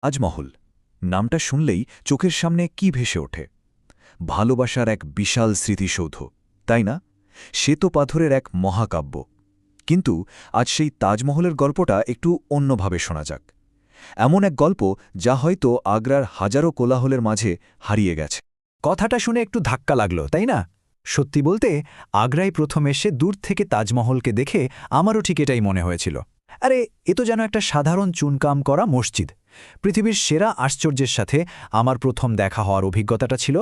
তাজমহল নামটা শুনলেই চোখের সামনে কি ভেসে ওঠে? ভালোবাসার এক বিশাল স্মৃতিসৌধ, তাই না? শ্বেত পাথরের এক মহাকাব্য। কিন্তু আজ সেই তাজমহলের গল্পটা একটু অন্যভাবে শোনা যাক। এমন এক গল্প যা হয়তো আগ্রার হাজারো কোলাহলের মাঝে হারিয়ে গেছে। কথাটা শুনে একটু ধাক্কা লাগলো, তাই না? সত্যি বলতে আগ্রায় প্রথম এসে দূর থেকে তাজমহলকে দেখে আমারও ঠিক এটাই মনে হয়েছিল। আরে, এ তো যেন একটা সাধারণ চুনকাম করা মসজিদ। পৃথিবীর সেরা আশ্চর্যের সাথে আমার প্রথম দেখা হওয়ার অভিজ্ঞতাটা ছিল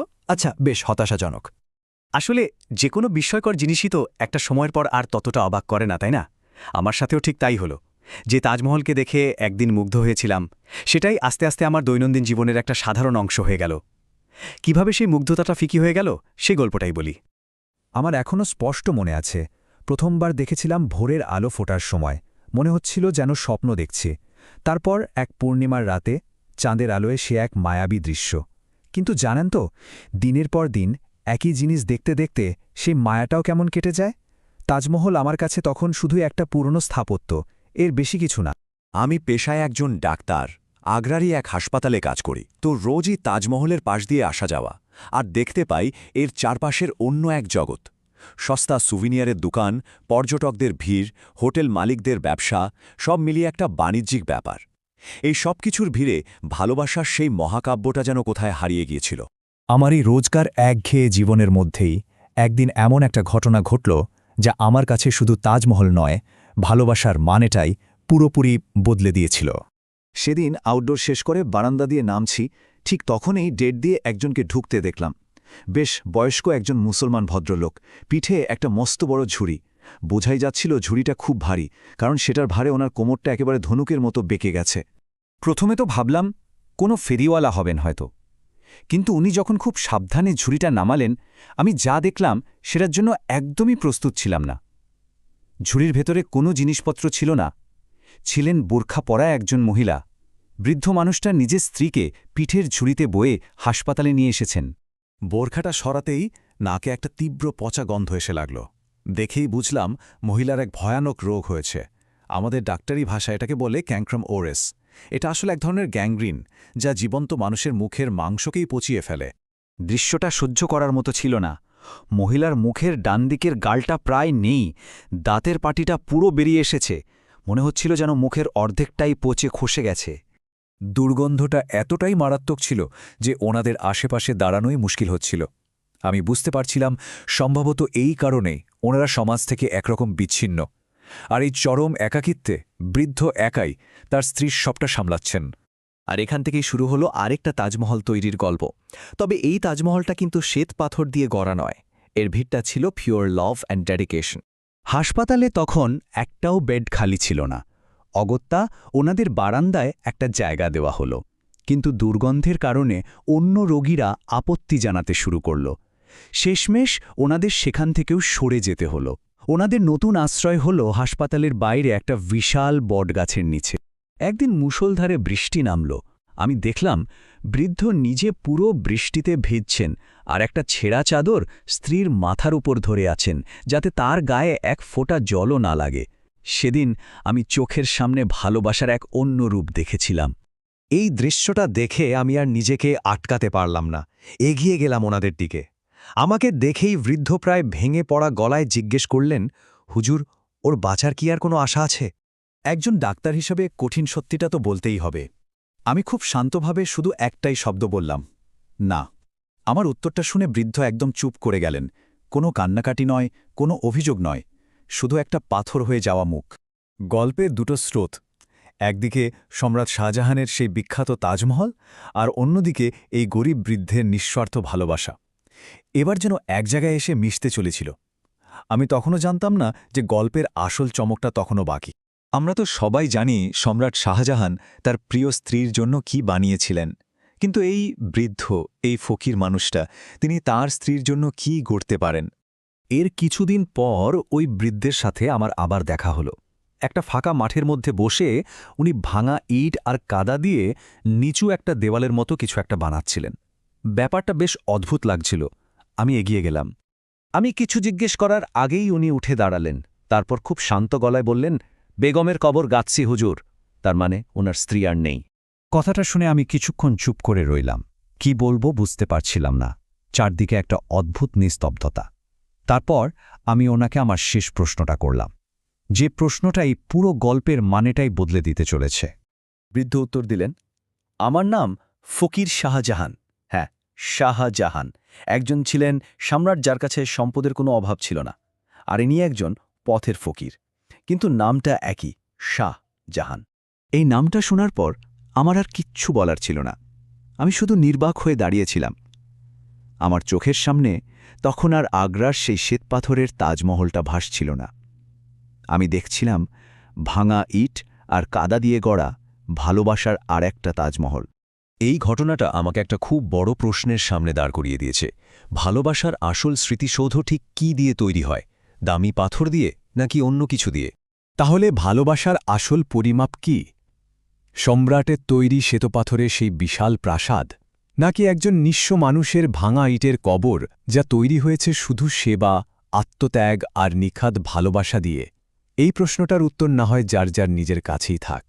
বেশ হতাশাজনক। আসলে যে কোনো বিস্ময়কর জিনিসই তো একটা সময়ের পর আর ততটা অবাক করে না, তাই না? আমার সাথেও ঠিক তাই হলো। যে তাজমহলকে দেখে একদিন মুগ্ধ হয়েছিলাম, সেটাই আস্তে আস্তে আমার দৈনন্দিন জীবনের একটা সাধারণ অংশ হয়ে গেল। কিভাবে সেই মুগ্ধতাটা ফিকি হয়ে গেল, সেই গল্পটাই বলি। আমার এখনও স্পষ্ট মনে আছে, প্রথমবার দেখেছিলাম ভোরের আলো ফোটার সময়। মনে হচ্ছিল যেন স্বপ্ন দেখছি। তারপর এক পূর্ণিমার রাতে চাঁদের আলোয় সে এক মায়াবী দৃশ্য। কিন্তু জানেন তো, দিনের পর দিন একই জিনিস দেখতে দেখতে সেই মায়াটাও কেমন কেটে যায়। তাজমহল আমার কাছে তখন শুধুই একটা পুরনো স্থাপত্য, এর বেশি কিছু না। আমি পেশায় একজন ডাক্তার, আগ্রারই এক হাসপাতালে কাজ করি, তো রোজই তাজমহলের পাশ দিয়ে আসা যাওয়া, আর দেখতে পাই এর চারপাশের অন্য এক জগৎ। সস্তা সুভিনিয়ারের দোকান, পর্যটকদের ভিড়, হোটেল মালিকদের ব্যবসা, সব মিলিয়ে একটা বাণিজ্যিক ব্যাপার। এই সব কিছুর ভিড়ে ভালোবাসার সেই মহাকাব্যটা যেন কোথায় হারিয়ে গিয়েছিল। আমার এই রোজকার একঘেয়ে জীবনের মধ্যেই একদিন এমন একটা ঘটনা ঘটল, যা আমার কাছে শুধু তাজমহল নয়, ভালোবাসার মানেটাই পুরোপুরি বদলে দিয়েছিল। সেদিন আউটডোর শেষ করে বারান্দা দিয়ে নামছি, ঠিক তখনই ডেট দিয়ে একজনকে ঢুকতে দেখলাম। বেশ বয়স্ক একজন মুসলমান ভদ্রলোক, পিঠে একটা মস্ত বড় ঝুড়ি। বোঝাই যাচ্ছিল ঝুড়িটা খুব ভারী, কারণ সেটার ভারে ওনার কোমরটা একেবারে ধনুকের মতো বেঁকে গেছে। প্রথমে তো ভাবলাম কোনো ফেরিওয়ালা হবেন হয়তো, কিন্তু উনি যখন খুব সাবধানে ঝুড়িটা নামালেন, আমি যা দেখলাম সেটার জন্য একদমই প্রস্তুত ছিলাম না। ঝুড়ির ভেতরে কোনো জিনিসপত্র ছিল না, ছিলেন বোরখা পরা একজন মহিলা। বৃদ্ধ মানুষটা নিজের স্ত্রীকে পিঠের ঝুড়িতে বয়ে হাসপাতালে নিয়ে এসেছেন। বোরখাটা সরাতেই নাকে একটা তীব্র পচা গন্ধ এসে লাগল। দেখেই বুঝলাম মহিলার এক ভয়ানক রোগ হয়েছে। আমাদের ডাক্তারি ভাষায় এটাকে বলে ক্যাঙ্ক্রাম ওরেস। এটা আসলে এক ধরনের গ্যাংগ্রিন, যা জীবন্ত মানুষের মুখের মাংসকেই পচিয়ে ফেলে। দৃশ্যটা সহ্য করার মতো ছিল না। মহিলার মুখের ডান দিকের গালটা প্রায় নেই, দাঁতের পাটিটা পুরো বেরিয়ে এসেছে। মনে হচ্ছিল যেন মুখের অর্ধেকটাই পচে খসে গেছে। দুর্গন্ধটা এতটাই মারাত্মক ছিল যে ওনাদের আশেপাশে দাঁড়ানোই মুশকিল হচ্ছিল। আমি বুঝতে পারছিলাম, সম্ভবত এই কারণে ওনারা সমাজ থেকে একরকম বিচ্ছিন্ন, আর এই চরম একাকিত্বে বৃদ্ধ একাই তার স্ত্রীর সবটা সামলাচ্ছেন। আর এখান থেকেই শুরু হলো আরেকটা তাজমহল তৈরির গল্প। তবে এই তাজমহলটা কিন্তু শ্বেত পাথর দিয়ে গড়া নয়, এর ভিড়টা ছিল পিওর লাভ অ্যান্ড ডেডিকেশন। হাসপাতালে তখন একটাও বেড খালি ছিল না। অগত্যা ওনাদের বারান্দায় একটা জায়গা দেওয়া হলো, কিন্তু দুর্গন্ধের কারণে অন্য রোগীরা আপত্তি জানাতে শুরু করল। শেষমেশ ওনাদের সেখান থেকেও সরে যেতে হলো। ওনাদের নতুন আশ্রয় হল হাসপাতালের বাইরে একটা বিশাল বটগাছের নিচে। একদিন মুষলধারে বৃষ্টি নামল। আমি দেখলাম বৃদ্ধ নিজে পুরো বৃষ্টিতে ভিজছেন, আর একটা ছেঁড়া চাদর স্ত্রীর মাথার উপর ধরে আছেন, যাতে তার গায়ে এক ফোঁটা জলও না লাগে। সেদিন আমি চোখের সামনে ভালোবাসার এক অন্য রূপ দেখেছিলাম। এই দৃশ্যটা দেখে আমি আর নিজেকে আটকাতে পারলাম না, এগিয়ে গেলাম ওনাদের দিকে। আমাকে দেখেই বৃদ্ধ প্রায় ভেঙে পড়া গলায় জিজ্ঞেস করলেন, হুজুর, ওর বাঁচার কি আর কোনো আশা আছে? একজন ডাক্তার হিসাবে কঠিন সত্যিটা তো বলতেই হবে। আমি খুব শান্তভাবে শুধু একটাই শব্দ বললাম, না। আমার উত্তরটা শুনে বৃদ্ধ একদম চুপ করে গেলেন। কোনো কান্নাকাটি নয়, কোনো অভিযোগ নয়, শুধু একটা পাথর হয়ে যাওয়া মুখ। গল্পের দুটো স্রোত, একদিকে সম্রাট শাহজাহানের সেই বিখ্যাত তাজমহল, আর অন্যদিকে এই গরিব বৃদ্ধের নিঃস্বার্থ ভালোবাসা এবার যেন এক জায়গায় এসে মিশতে চলেছিল। আমি তখনও জানতাম না যে গল্পের আসল চমকটা তখনও বাকি। আমরা তো সবাই জানি সম্রাট শাহজাহান তার প্রিয় স্ত্রীর জন্য কি বানিয়েছিলেন, কিন্তু এই বৃদ্ধ, এই ফকির মানুষটা, তিনি তার স্ত্রীর জন্য কি গড়তে পারেন। এর কিছুদিন পর ওই বৃদ্ধের সাথে আমার আবার দেখা হলো। একটা ফাঁকা মাঠের মধ্যে বসে উনি ভাঙা ইট আর কাদা দিয়ে নিচু একটা দেওয়ালের মতো কিছু একটা বানাচ্ছিলেন। ব্যাপারটা বেশ অদ্ভুত লাগছিল। আমি এগিয়ে গেলাম। আমি কিছু জিজ্ঞেস করার আগেই উনি উঠে দাঁড়ালেন। তারপর খুব শান্ত গলায় বললেন, বেগমের কবর গাচ্ছি হুজুর। তার মানে ওনার স্ত্রী আর নেই। কথাটা শুনে আমি কিছুক্ষণ চুপ করে রইলাম। কি বলবো বুঝতে পারছিলাম না। চারদিকে একটা অদ্ভুত নিস্তব্ধতা। তারপর আমি ওনাকে আমার শেষ প্রশ্নটা করলাম, যে প্রশ্নটাই পুরো গল্পের মানেটাই বদলে দিতে চলেছে। বৃদ্ধ উত্তর দিলেন, আমার নাম ফকির শাহজাহান। হ্যাঁ, শাহজাহান। একজন ছিলেন সম্রাট যার কাছে সম্পদের কোনো অভাব ছিল না, আর ইনি একজন পথের ফকির। কিন্তু নামটা একই, শাহজাহান। এই নামটা শোনার পর আমার আর কিচ্ছু বলার ছিল না। আমি শুধু নির্বাক হয়ে দাঁড়িয়েছিলাম। আমার চোখের সামনে তখন আর আগ্রার সেই শ্বেতপাথরের তাজমহলটা ভাসছিল না। আমি দেখছিলাম ভাঙা ইট আর কাদা দিয়ে গড়া ভালোবাসার আর একটা তাজমহল। এই ঘটনাটা আমাকে একটা খুব বড় প্রশ্নের সামনে দাঁড় করিয়ে দিয়েছে। ভালোবাসার আসল স্মৃতিসৌধ ঠিক কী দিয়ে তৈরি হয়? দামি পাথর দিয়ে নাকি অন্য কিছু দিয়ে? তাহলে ভালোবাসার আসল পরিমাপ কি? সম্রাটের তৈরি শ্বেতপাথরের সেই বিশাল প্রাসাদ, নাকি একজন নিঃস্ব মানুষের ভাঙা ইটের কবর যা তৈরি হয়েছে শুধু সেবা, আত্মত্যাগ আর নিখাদ ভালোবাসা দিয়ে? এই প্রশ্নটার উত্তর না হয় যার যার নিজের কাছেই থাক।